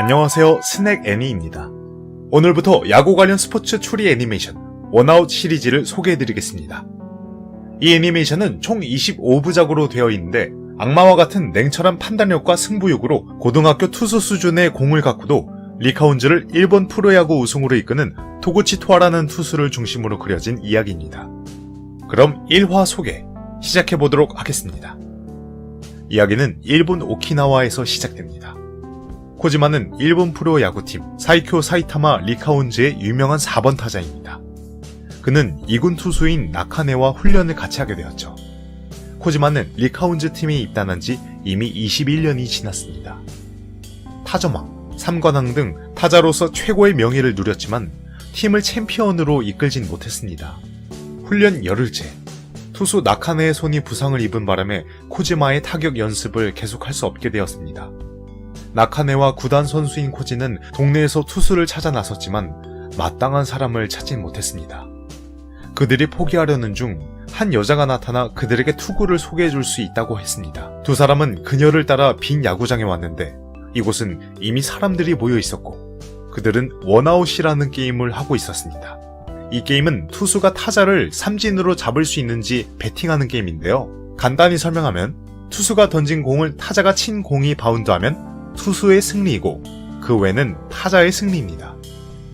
안녕하세요, 스낵 애니입니다. 오늘부터 야구 관련 스포츠 추리 애니메이션 원아웃 시리즈를 소개해드리겠습니다. 이 애니메이션은 총 25부작으로 되어 있는데 악마와 같은 냉철한 판단력과 승부욕으로 고등학교 투수 수준의 공을 갖고도 리카운즈를 일본 프로야구 우승으로 이끄는 토구치 토아라는 투수를 중심으로 그려진 이야기입니다. 그럼 1화 소개 시작해보도록 하겠습니다. 이야기는 일본 오키나와에서 시작됩니다. 코지마는 일본 프로야구팀 사이쿄 사이타마 리카운즈의 유명한 4번 타자입니다. 그는 2군 투수인 나카네와 훈련을 같이 하게 되었죠. 코지마는 리카운즈 팀에 입단한 지 이미 21년이 지났습니다. 타점왕, 3관왕 등 타자로서 최고의 명예를 누렸지만 팀을 챔피언으로 이끌진 못했습니다. 훈련 열흘째, 투수 나카네의 손이 부상을 입은 바람에 코지마의 타격 연습을 계속할 수 없게 되었습니다. 나카네와 구단 선수인 코지는 동네에서 투수를 찾아 나섰지만 마땅한 사람을 찾진 못했습니다. 그들이 포기하려는 중 한 여자가 나타나 그들에게 투구를 소개해줄 수 있다고 했습니다. 두 사람은 그녀를 따라 빈 야구장에 왔는데 이곳은 이미 사람들이 모여 있었고 그들은 원아웃이라는 게임을 하고 있었습니다. 이 게임은 투수가 타자를 삼진으로 잡을 수 있는지 배팅하는 게임인데요. 간단히 설명하면 투수가 던진 공을 타자가 친 공이 바운드하면 투수의 승리이고 그 외는 타자의 승리입니다.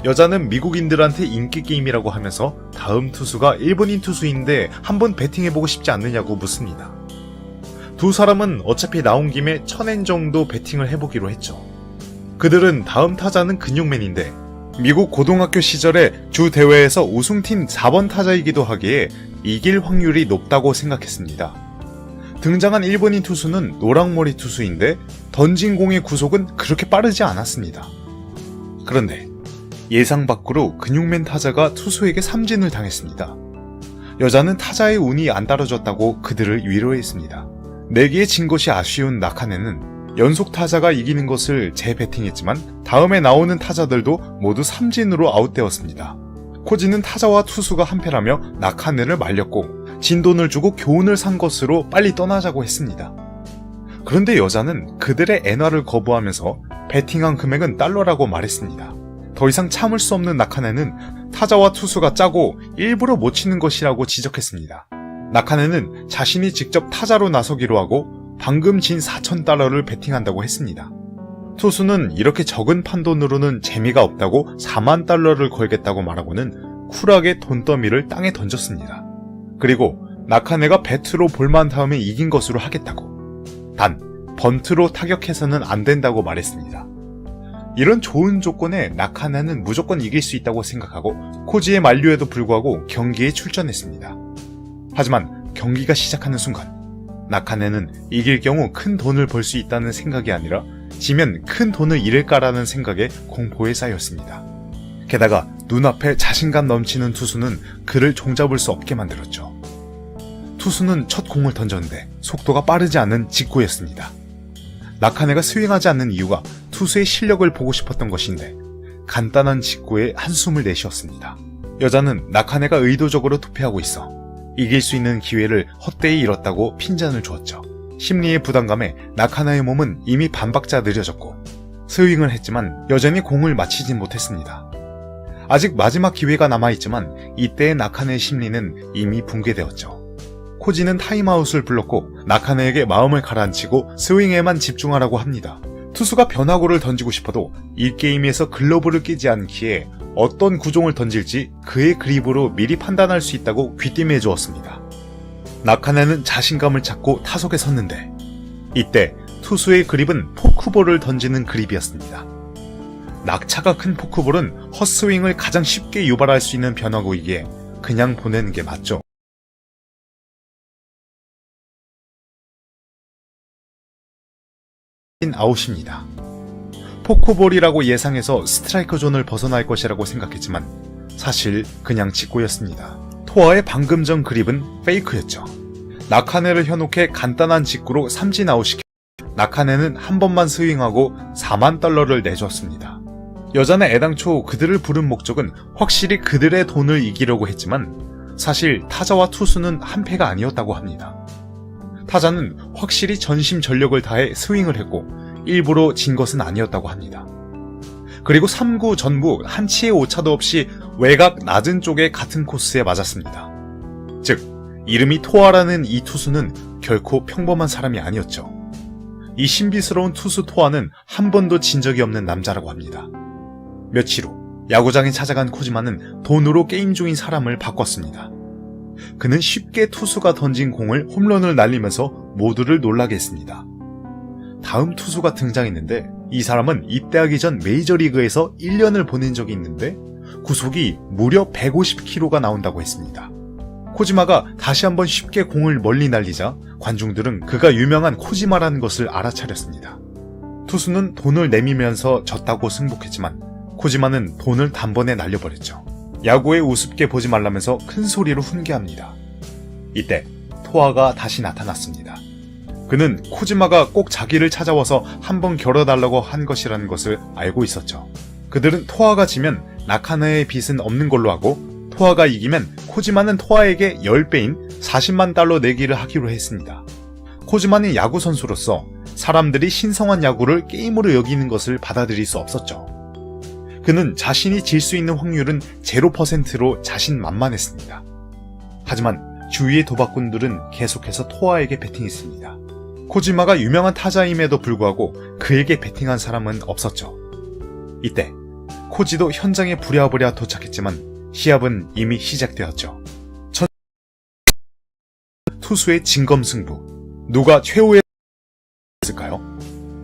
여자는 미국인들한테 인기 게임이라고 하면서 다음 투수가 일본인 투수인데 한번 배팅해보고 싶지 않느냐고 묻습니다. 두 사람은 어차피 나온 김에 1000엔 정도 배팅을 해보기로 했죠. 그들은 다음 타자는 근육맨인데 미국 고등학교 시절에 주 대회에서 우승팀 4번 타자이기도 하기에 이길 확률이 높다고 생각했습니다. 등장한 일본인 투수는 노랑머리 투수인데 던진 공의 구속은 그렇게 빠르지 않았습니다. 그런데 예상 밖으로 근육맨 타자가 투수에게 삼진을 당했습니다. 여자는 타자의 운이 안 따라줬다고 그들을 위로했습니다. 내기에 진 것이 아쉬운 나카네는 연속 타자가 이기는 것을 재배팅했지만 다음에 나오는 타자들도 모두 삼진으로 아웃되었습니다. 코지는 타자와 투수가 한패라며 나카네를 말렸고 진 돈을 주고 교훈을 산 것으로 빨리 떠나자고 했습니다. 그런데 여자는 그들의 엔화를 거부하면서 배팅한 금액은 달러라고 말했습니다. 더 이상 참을 수 없는 나카네는 타자와 투수가 짜고 일부러 못 치는 것이라고 지적했습니다. 나카네는 자신이 직접 타자로 나서기로 하고 방금 진 4,000달러를 배팅한다고 했습니다. 투수는 이렇게 적은 판돈으로는 재미가 없다고 4만 달러를 걸겠다고 말하고는 쿨하게 돈더미를 땅에 던졌습니다. 그리고 나카네가 배트로 볼만 닿으면 이긴 것으로 하겠다고. 단, 번트로 타격해서는 안 된다고 말했습니다. 이런 좋은 조건에 나카네는 무조건 이길 수 있다고 생각하고 코지의 만류에도 불구하고 경기에 출전했습니다. 하지만 경기가 시작하는 순간 나카네는 이길 경우 큰 돈을 벌 수 있다는 생각이 아니라 지면 큰 돈을 잃을까라는 생각에 공포에 쌓였습니다. 게다가 눈앞에 자신감 넘치는 투수는 그를 종잡을 수 없게 만들었죠. 투수는 첫 공을 던졌는데 속도가 빠르지 않은 직구였습니다. 나카네가 스윙하지 않는 이유가 투수의 실력을 보고 싶었던 것인데 간단한 직구에 한숨을 내쉬었습니다. 여자는 나카네가 의도적으로 투표하고 있어 이길 수 있는 기회를 헛되이 잃었다고 핀잔을 주었죠. 심리의 부담감에 나카네의 몸은 이미 반박자 느려졌고 스윙을 했지만 여전히 공을 맞히진 못했습니다. 아직 마지막 기회가 남아있지만 이때의 나카네의 심리는 이미 붕괴되었죠. 코지는 타임아웃을 불렀고 나카네에게 마음을 가라앉히고 스윙에만 집중하라고 합니다. 투수가 변화구를 던지고 싶어도 이 게임에서 글러브를 끼지 않기에 어떤 구종을 던질지 그의 그립으로 미리 판단할 수 있다고 귀띔해 주었습니다. 나카네는 자신감을 찾고 타석에 섰는데 이때 투수의 그립은 포크볼을 던지는 그립이었습니다. 낙차가 큰 포크볼은 헛스윙을 가장 쉽게 유발할 수 있는 변화구이기에 그냥 보내는 게 맞죠. 아웃입니다. 포크볼이라고 예상해서 스트라이크 존을 벗어날 것이라고 생각했지만 사실 그냥 직구였습니다. 토아의 방금 전 그립은 페이크였죠. 나카네를 현혹해 간단한 직구로 삼진 아웃시켜 나카네는 한 번만 스윙하고 4만 달러를 내줬습니다. 여자는 애당초 그들을 부른 목적은 확실히 그들의 돈을 이기려고 했지만 사실 타자와 투수는 한패가 아니었다고 합니다. 타자는 확실히 전심전력을 다해 스윙을 했고 일부러 진 것은 아니었다고 합니다. 그리고 3구 전부 한치의 오차도 없이 외곽 낮은 쪽에 같은 코스에 맞았습니다. 즉 이름이 토아라는 이 투수는 결코 평범한 사람이 아니었죠. 이 신비스러운 투수 토아는 한 번도 진 적이 없는 남자라고 합니다. 며칠 후 야구장에 찾아간 코지마는 돈으로 게임 중인 사람을 바꿨습니다. 그는 쉽게 투수가 던진 공을 홈런을 날리면서 모두를 놀라게 했습니다. 다음 투수가 등장했는데 이 사람은 입대하기 전 메이저리그에서 1년을 보낸 적이 있는데 구속이 무려 150km가 나온다고 했습니다. 코지마가 다시 한번 쉽게 공을 멀리 날리자 관중들은 그가 유명한 코지마라는 것을 알아차렸습니다. 투수는 돈을 내밀면서 졌다고 승복했지만 코지마는 돈을 단번에 날려버렸죠. 야구에 우습게 보지 말라면서 큰 소리로 훈계합니다. 이때 토아가 다시 나타났습니다. 그는 코지마가 꼭 자기를 찾아와서 한번 겨뤄달라고 한 것이라는 것을 알고 있었죠. 그들은 토아가 지면 나카나의 빚은 없는 걸로 하고 토아가 이기면 코지마는 토아에게 10배인 40만 달러 내기를 하기로 했습니다. 코지마는 야구 선수로서 사람들이 신성한 야구를 게임으로 여기는 것을 받아들일 수 없었죠. 그는 자신이 질 수 있는 확률은 0%로 자신만만했습니다. 하지만 주위의 도박꾼들은 계속해서 토아에게 베팅했습니다. 코지마가 유명한 타자임에도 불구하고 그에게 베팅한 사람은 없었죠. 이때 코지도 현장에 부랴부랴 도착했지만 시합은 이미 시작되었죠. 첫 투수의 진검승부. 누가 최후의 했을까요?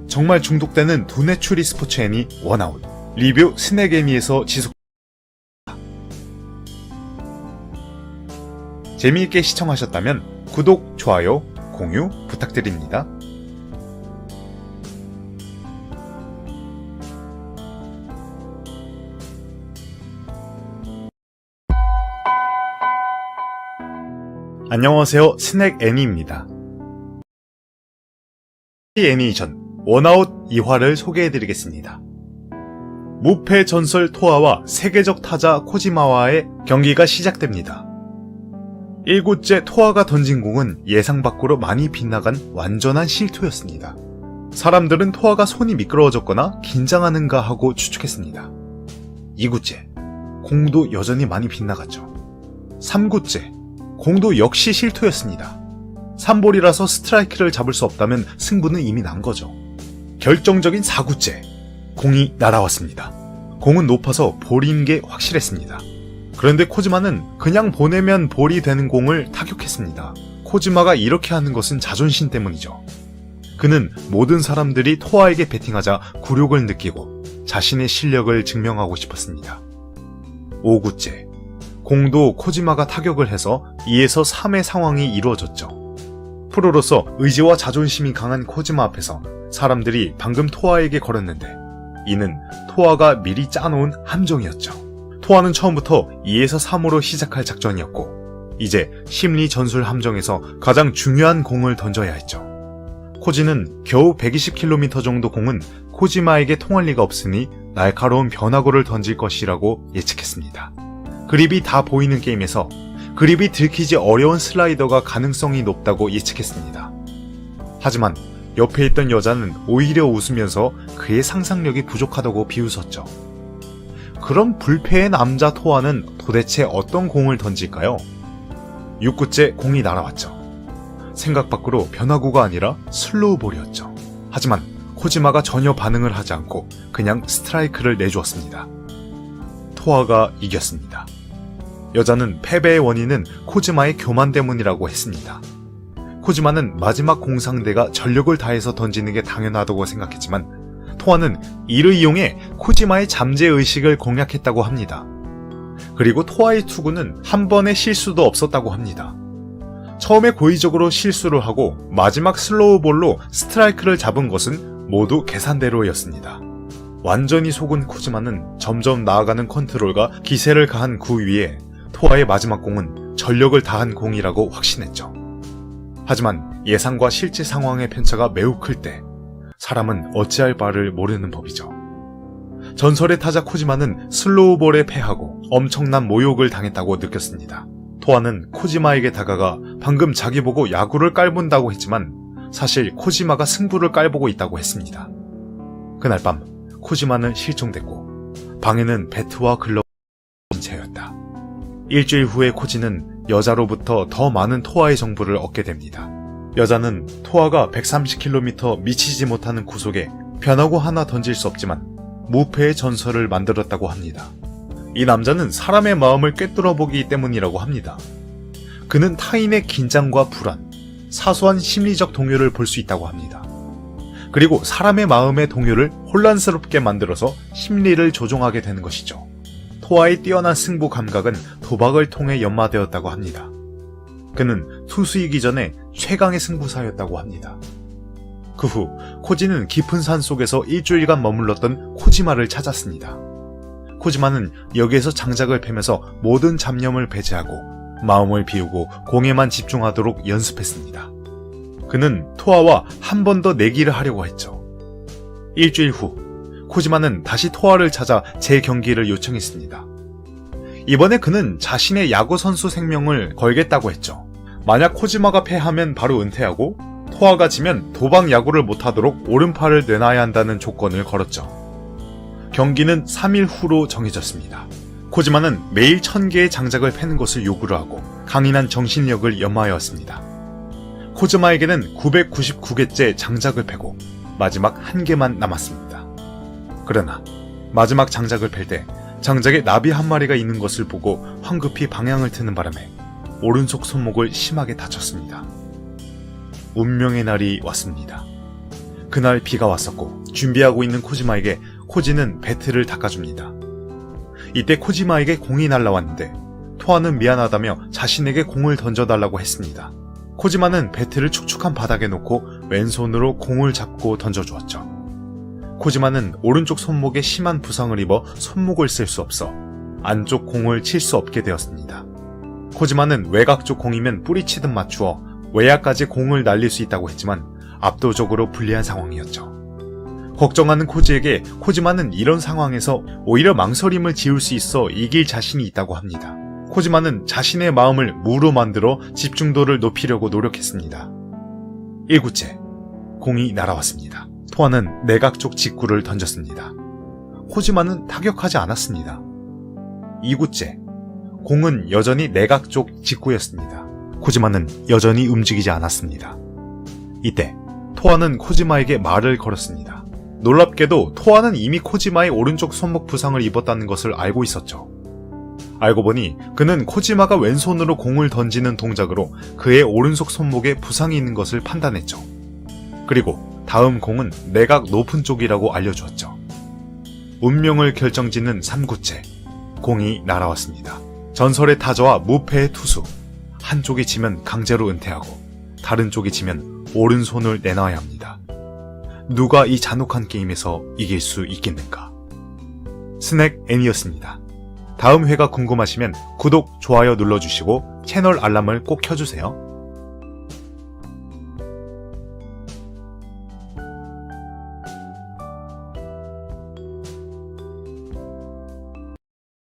정말 중독되는 두뇌 추리 스포츠 애니 원아웃. 리뷰 스낵 애니에서 지속. 재미있게 시청하셨다면 구독, 좋아요, 공유 부탁드립니다. 안녕하세요. 스낵 애니입니다. 이 애니메이션 원아웃 2화를 소개해드리겠습니다. 무패 전설 토아와 세계적 타자 코지마와의 경기가 시작됩니다. 1구째 토아가 던진 공은 예상 밖으로 많이 빗나간 완전한 실투였습니다. 사람들은 토아가 손이 미끄러워졌거나 긴장하는가 하고 추측했습니다. 2구째 공도 여전히 많이 빗나갔죠. 3구째 공도 역시 실투였습니다. 3볼이라서 스트라이크를 잡을 수 없다면 승부는 이미 난 거죠. 결정적인 4구째 공이 날아왔습니다. 공은 높아서 볼인 게 확실했습니다. 그런데 코지마는 그냥 보내면 볼이 되는 공을 타격했습니다. 코지마가 이렇게 하는 것은 자존심 때문이죠. 그는 모든 사람들이 토아에게 베팅하자 굴욕을 느끼고 자신의 실력을 증명하고 싶었습니다. 5구째 공도 코지마가 타격을 해서 2에서 3의 상황이 이루어졌죠. 프로로서 의지와 자존심이 강한 코지마 앞에서 사람들이 방금 토아에게 걸었는데 이는 토아가 미리 짜놓은 함정이었죠. 토아는 처음부터 2에서 3으로 시작할 작전이었고 이제 심리 전술 함정에서 가장 중요한 공을 던져야 했죠. 코지는 겨우 120km 정도 공은 코지마에게 통할 리가 없으니 날카로운 변화구를 던질 것이라고 예측했습니다. 그립이 다 보이는 게임에서 그립이 들키지 어려운 슬라이더가 가능성이 높다고 예측했습니다. 하지만 옆에 있던 여자는 오히려 웃으면서 그의 상상력이 부족하다고 비웃었죠. 그럼 불패의 남자 토아는 도대체 어떤 공을 던질까요? 6구째 공이 날아왔죠. 생각 밖으로 변화구가 아니라 슬로우볼이었죠. 하지만 코지마가 전혀 반응을 하지 않고 그냥 스트라이크를 내주었습니다. 토아가 이겼습니다. 여자는 패배의 원인은 코지마의 교만 때문이라고 했습니다. 코지마는 마지막 공 상대가 전력을 다해서 던지는 게 당연하다고 생각했지만 토아는 이를 이용해 코지마의 잠재의식을 공략했다고 합니다. 그리고 토아의 투구는 한 번의 실수도 없었다고 합니다. 처음에 고의적으로 실수를 하고 마지막 슬로우볼로 스트라이크를 잡은 것은 모두 계산대로였습니다. 완전히 속은 코지마는 점점 나아가는 컨트롤과 기세를 가한 그 위에 토아의 마지막 공은 전력을 다한 공이라고 확신했죠. 하지만 예상과 실제 상황의 편차가 매우 클 때 사람은 어찌할 바를 모르는 법이죠. 전설의 타자 코지마는 슬로우볼에 패하고 엄청난 모욕을 당했다고 느꼈습니다. 토아는 코지마에게 다가가 방금 자기 보고 야구를 깔본다고 했지만 사실 코지마가 승부를 깔보고 있다고 했습니다. 그날 밤 코지마는 실종됐고 방에는 배트와 글러브가 채였다. 일주일 후에 코지는 여자로부터 더 많은 토아의 정보를 얻게 됩니다. 여자는 토아가 130km 미치지 못하는 구속에 변화구 하나 던질 수 없지만 무패의 전설을 만들었다고 합니다. 이 남자는 사람의 마음을 꿰뚫어보기 때문이라고 합니다. 그는 타인의 긴장과 불안, 사소한 심리적 동요를 볼 수 있다고 합니다. 그리고 사람의 마음의 동요를 혼란스럽게 만들어서 심리를 조종하게 되는 것이죠. 토아의 뛰어난 승부 감각은 도박을 통해 연마되었다고 합니다. 그는 투수이기 전에 최강의 승부사였다고 합니다. 그 후 코지는 깊은 산 속에서 일주일간 머물렀던 코지마를 찾았습니다. 코지마는 여기에서 장작을 패면서 모든 잡념을 배제하고 마음을 비우고 공에만 집중하도록 연습했습니다. 그는 토아와 한 번 더 내기를 하려고 했죠. 일주일 후 코지마는 다시 토아를 찾아 재경기를 요청했습니다. 이번에 그는 자신의 야구 선수 생명을 걸겠다고 했죠. 만약 코지마가 패하면 바로 은퇴하고 토아가 지면 도박 야구를 못하도록 오른팔을 내놔야 한다는 조건을 걸었죠. 경기는 3일 후로 정해졌습니다. 코지마는 매일 1000개의 장작을 패는 것을 요구를 하고 강인한 정신력을 연마해왔습니다. 코지마에게는 999개째 장작을 패고 마지막 1개만 남았습니다. 그러나 마지막 장작을 팰 때 장작에 나비 한 마리가 있는 것을 보고 황급히 방향을 트는 바람에 오른쪽 손목을 심하게 다쳤습니다. 운명의 날이 왔습니다. 그날 비가 왔었고 준비하고 있는 코지마에게 코지는 배트를 닦아줍니다. 이때 코지마에게 공이 날라왔는데 토아는 미안하다며 자신에게 공을 던져달라고 했습니다. 코지마는 배트를 축축한 바닥에 놓고 왼손으로 공을 잡고 던져주었죠. 코지마는 오른쪽 손목에 심한 부상을 입어 손목을 쓸 수 없어 안쪽 공을 칠 수 없게 되었습니다. 코지마는 외곽 쪽 공이면 뿌리치듯 맞추어 외야까지 공을 날릴 수 있다고 했지만 압도적으로 불리한 상황이었죠. 걱정하는 코지에게 코지마는 이런 상황에서 오히려 망설임을 지울 수 있어 이길 자신이 있다고 합니다. 코지마는 자신의 마음을 무로 만들어 집중도를 높이려고 노력했습니다. 1구째, 공이 날아왔습니다. 토아는 내각 쪽 직구를 던졌습니다. 코지마는 타격하지 않았습니다. 2구째, 공은 여전히 내각 쪽 직구였습니다. 코지마는 여전히 움직이지 않았습니다. 이때 토아는 코지마에게 말을 걸었습니다. 놀랍게도 토아는 이미 코지마의 오른쪽 손목 부상을 입었다는 것을 알고 있었죠. 알고 보니 그는 코지마가 왼손으로 공을 던지는 동작으로 그의 오른쪽 손목에 부상이 있는 것을 판단했죠. 그리고 다음 공은 내각 높은 쪽이라고 알려주었죠. 운명을 결정짓는 3구째, 공이 날아왔습니다. 전설의 타자와 무패의 투수, 한쪽이 지면 강제로 은퇴하고 다른 쪽이 지면 오른손을 내놔야 합니다. 누가 이 잔혹한 게임에서 이길 수 있겠는가? 스낵 애니였습니다. 다음 회가 궁금하시면 구독, 좋아요 눌러주시고 채널 알람을 꼭 켜주세요.